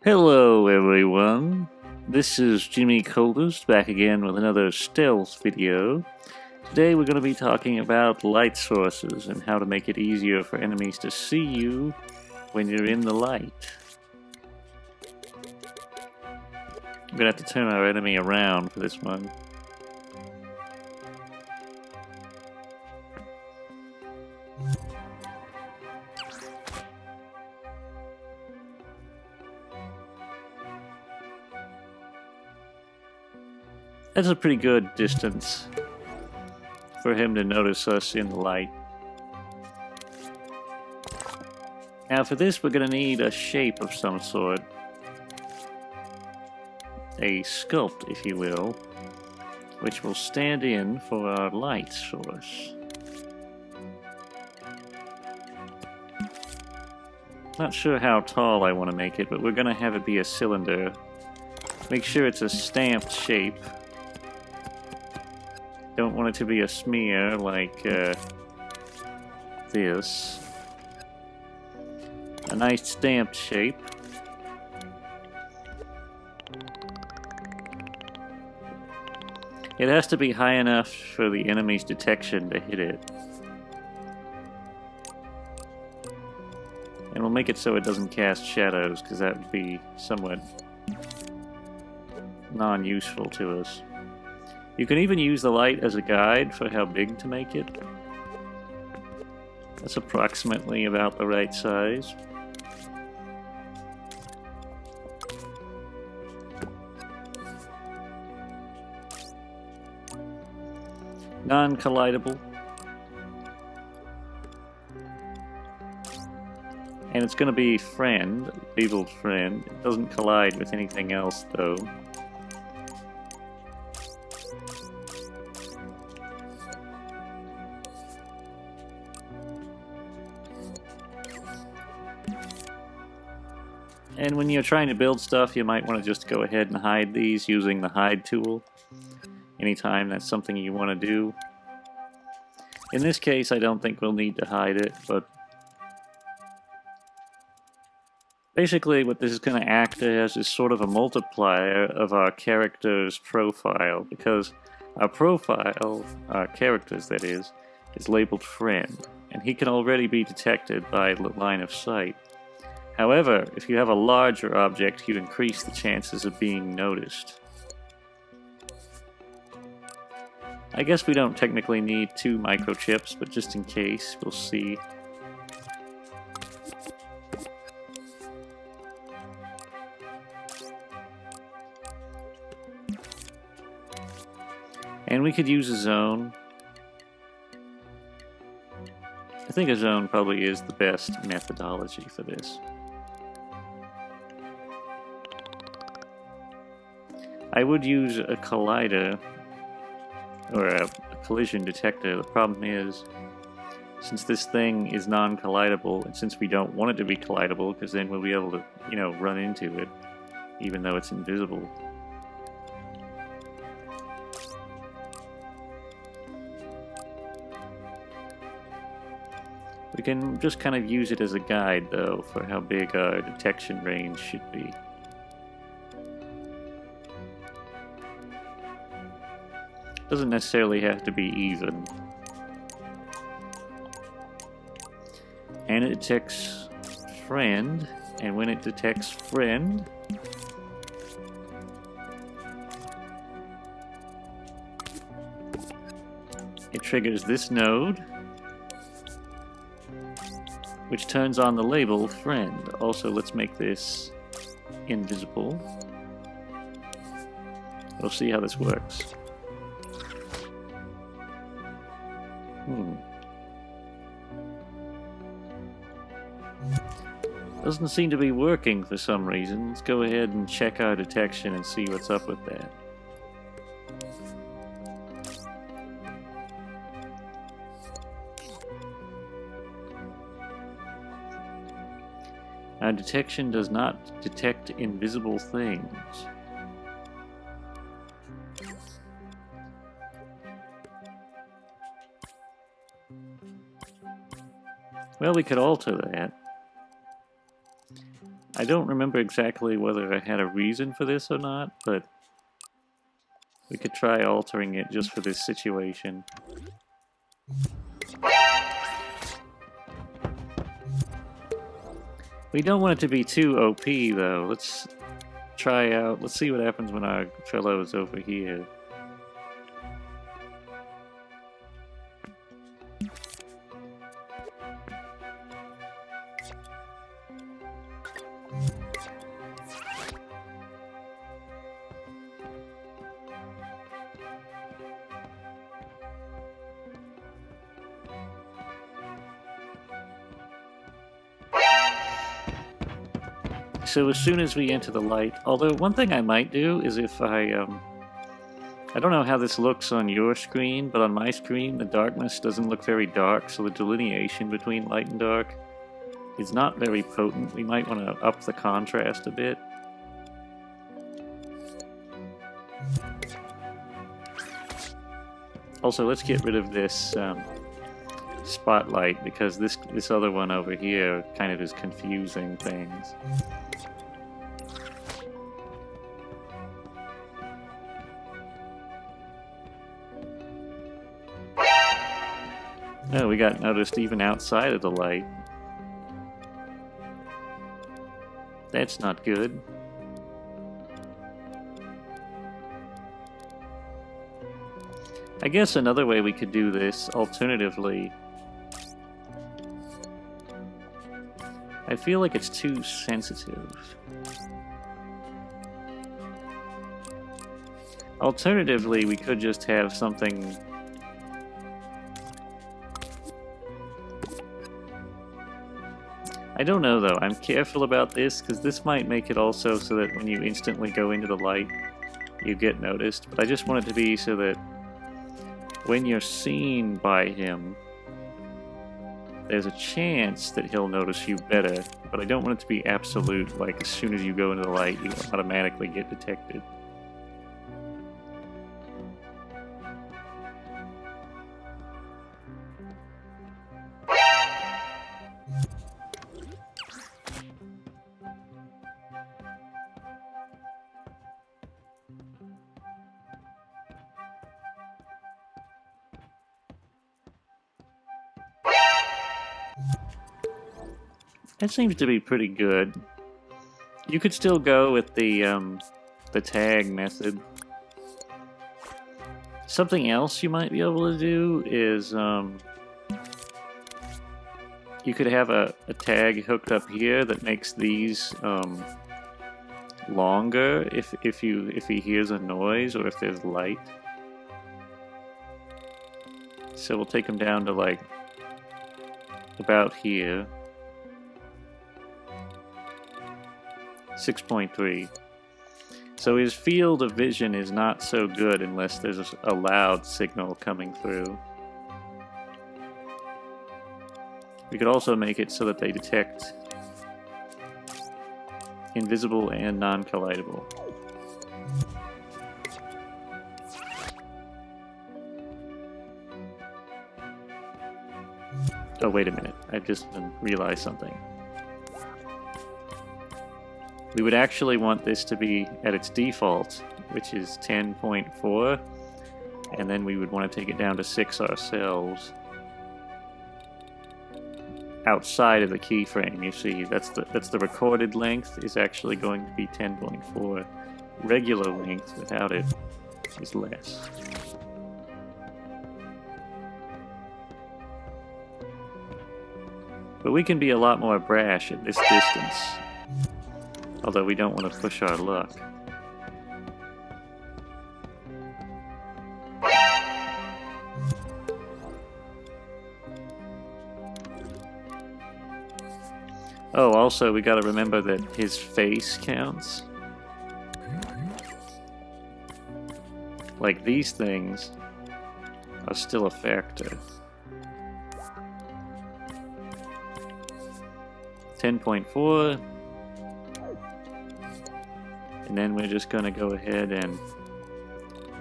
Hello everyone, this is Jimmy Coldest back again with another stealth video. Today we're going to be talking about light sources and how to make it easier for enemies to see you when you're in the light. I'm going to have to turn our enemy around for this one. That's a pretty good distance for him to notice us in the light. Now for this we're going to need a shape of some sort. A sculpt, if you will, which will stand in for our light source. Not sure how tall I want to make it, but we're going to have it be a cylinder. Make sure it's a stamped shape. Don't want it to be a smear like this. A nice stamped shape. It has to be high enough for the enemy's detection to hit it. And we'll make it so it doesn't cast shadows, because that would be somewhat non-useful to us. You can even use the light as a guide for how big to make it. That's approximately about the right size. Non-collidable. And it's going to be friend, labeled friend. It doesn't collide with anything else though. And when you're trying to build stuff, you might want to just go ahead and hide these using the hide tool. Anytime that's something you want to do. In this case, I don't think we'll need to hide it, but basically what this is going to act as is sort of a multiplier of our character's profile, because our profile, our character's that is labeled friend, and he can already be detected by line of sight. However, if you have a larger object, you increase the chances of being noticed. I guess we don't technically need 2 microchips, but just in case, we'll see. And we could use a zone. I think a zone probably is the best methodology for this. I would use a collider, or a collision detector. The problem is, since this thing is non-collidable, and since we don't want it to be collidable, because then we'll be able to, run into it, even though it's invisible. We can just kind of use it as a guide, though, for how big our detection range should be. Doesn't necessarily have to be even. And it detects friend, and when it detects friend, it triggers this node, which turns on the label friend. Also, let's make this invisible. We'll see how this works. Doesn't seem to be working for some reason. Let's go ahead and check our detection and see what's up with that. Our detection does not detect invisible things. Well, we could alter that. I don't remember exactly whether I had a reason for this or not, but we could try altering it just for this situation. We don't want it to be too OP though. Let's try out, let's see what happens when our fellow is over here. So as soon as we enter the light, although one thing I might do is if I don't know how this looks on your screen, but on my screen the darkness doesn't look very dark, so the delineation between light and dark is not very potent. We might want to up the contrast a bit. Also, let's get rid of this spotlight, because this other one over here kind of is confusing things. Oh, we got noticed even outside of the light. That's not good. I guess another way we could do this, alternatively, I feel like it's too sensitive. Alternatively, we could just have something... I don't know though, I'm careful about this, because this might make it also so that when you instantly go into the light, you get noticed. But I just want it to be so that when you're seen by him, there's a chance that he'll notice you better, but I don't want it to be absolute, like as soon as you go into the light, you automatically get detected. That seems to be pretty good. You could still go with the tag method. Something else you might be able to do is you could have a tag hooked up here that makes these longer if he hears a noise or if there's light. So we'll take him down to like about here. 6.3. So his field of vision is not so good unless there's a loud signal coming through. We could also make it so that they detect invisible and non-collidable. Oh, wait a minute. I just realized something. We would actually want this to be at its default, which is 10.4, and then we would want to take it down to 6 ourselves. Outside of the keyframe, you see, that's the recorded length is actually going to be 10.4. Regular length without it is less. But we can be a lot more brash at this distance. Although we don't want to push our luck. Oh, also we gotta remember that his face counts. Like these things are still a factor. 10.4. And then we're just going to go ahead and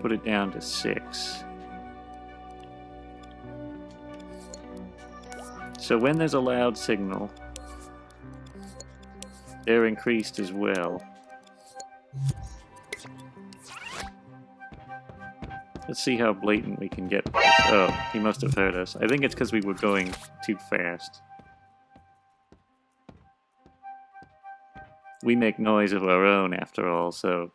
put it down to 6. So when there's a loud signal, they're increased as well. Let's see how blatant we can get with this. Oh, he must have heard us. I think it's because we were going too fast. We make noise of our own, after all, so...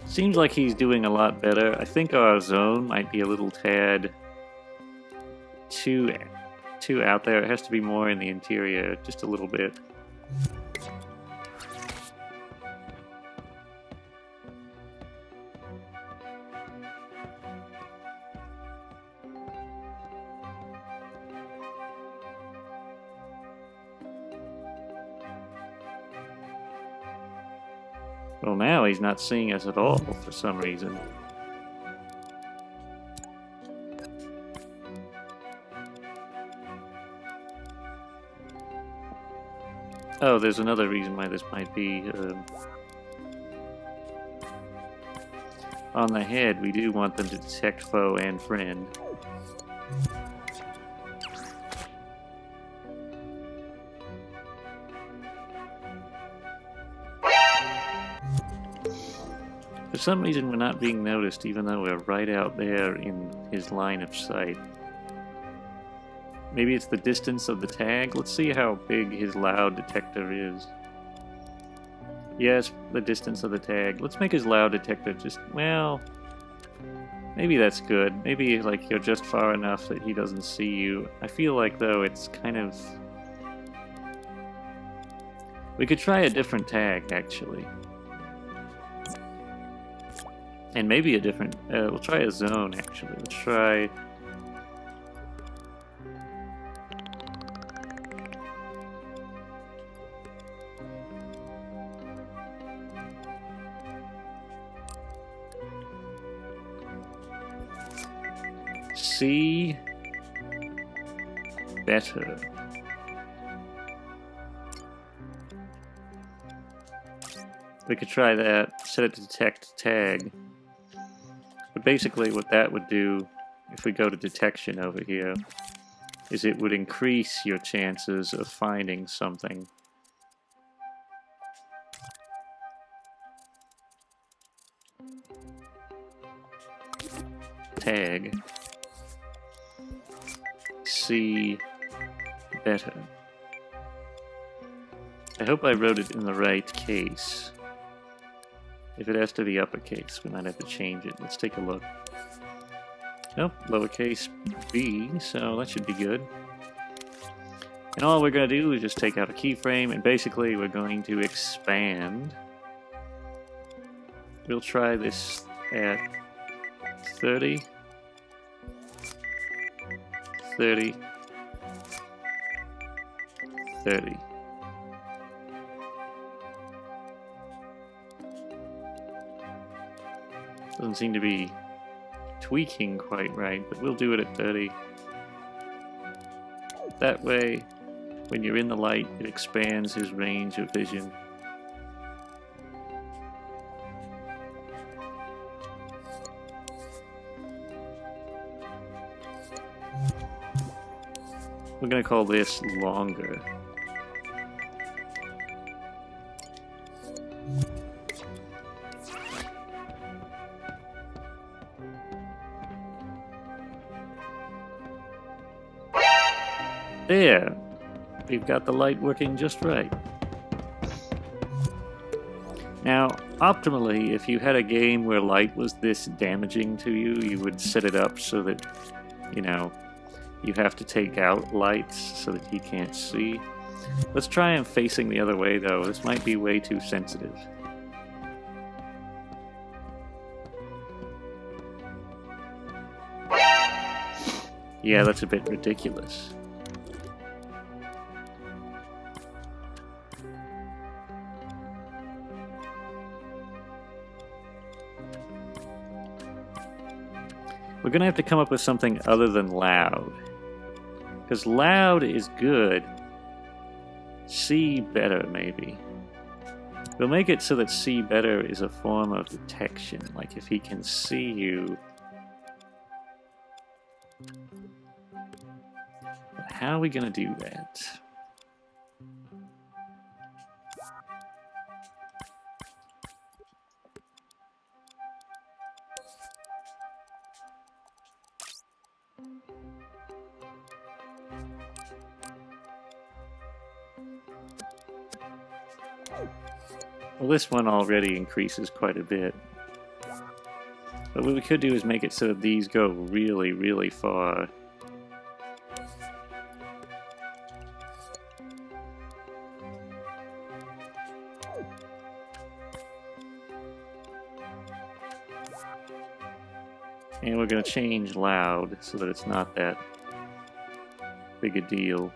Seems like he's doing a lot better. I think our zone might be a little tad too out there. It has to be more in the interior, just a little bit. Well, now he's not seeing us at all for some reason. Oh, there's another reason why this might be. On the head, we do want them to detect foe and friend. For some reason, we're not being noticed, even though we're right out there in his line of sight. Maybe it's the distance of the tag? Let's see how big his loud detector is. Yes, the distance of the tag. Let's make his loud detector just, well... Maybe that's good. Maybe, like, you're just far enough that he doesn't see you. I feel like, though, it's kind of... We could try a different tag, actually. And maybe a different... we'll try a zone, actually. Let's try... See better. We could try that, set it to detect tag. But basically what that would do, if we go to detection over here, is it would increase your chances of finding something. Tag. See better. I hope I wrote it in the right case. If it has to be uppercase, we might have to change it. Let's take a look. Nope, lowercase b, so that should be good. And all we're going to do is just take out a keyframe, and basically we're going to expand. We'll try this at 30. 30. 30. Doesn't seem to be tweaking quite right, but we'll do it at 30. That way, when you're in the light, it expands his range of vision. We're going to call this longer. There! We've got the light working just right. Now, optimally, if you had a game where light was this damaging to you, you would set it up so that, you know, you have to take out lights so that he can't see. Let's try him facing the other way, though. This might be way too sensitive. Yeah, that's a bit ridiculous. We're gonna have to come up with something other than loud. Because loud is good. See better, maybe. We'll make it so that see better is a form of detection. Like if he can see you. How are we going to do that? Well, this one already increases quite a bit. But what we could do is make it so that these go really, really far. And we're going to change loud so that it's not that big a deal.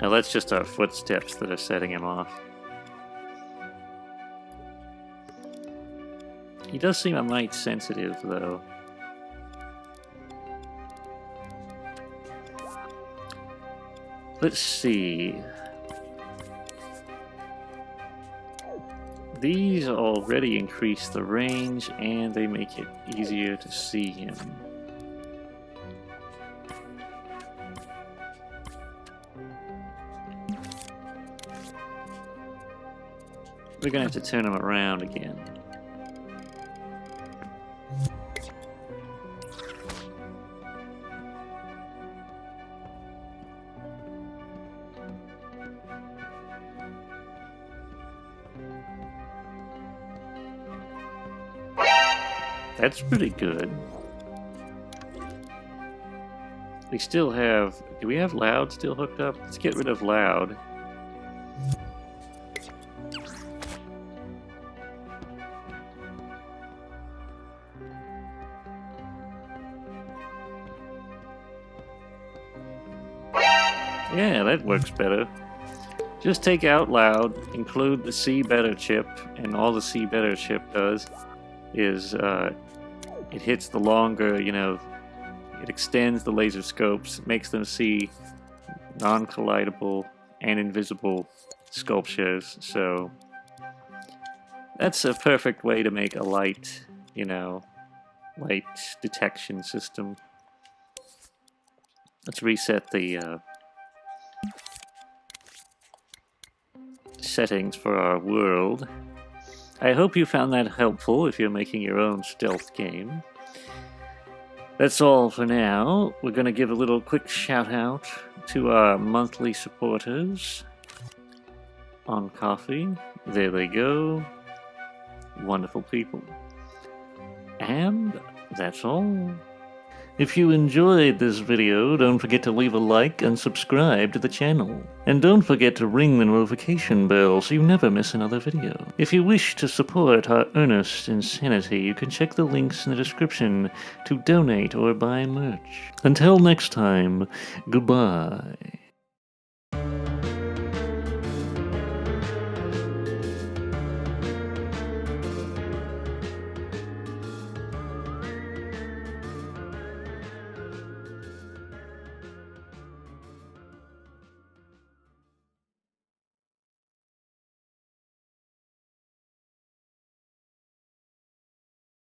Now that's just our footsteps that are setting him off. He does seem a mite sensitive, though. Let's see. These already increase the range, and they make it easier to see him. We're gonna have to turn him around again. That's pretty good. We still have... Do we have loud still hooked up? Let's get rid of loud. Yeah, that works better. Just take out loud, include the see better chip, and all the see better chip does is it hits the longer, you know, it extends the laser scopes, makes them see non-collidable and invisible sculptures. So that's a perfect way to make a light, you know, light detection system. Let's reset the settings for our world. I hope you found that helpful if you're making your own stealth game. That's all for now. We're going to give a little quick shout out to our monthly supporters on Coffee. There they go. Wonderful people. And that's all. If you enjoyed this video, don't forget to leave a like and subscribe to the channel. And don't forget to ring the notification bell so you never miss another video. If you wish to support our earnest insanity, you can check the links in the description to donate or buy merch. Until next time, goodbye.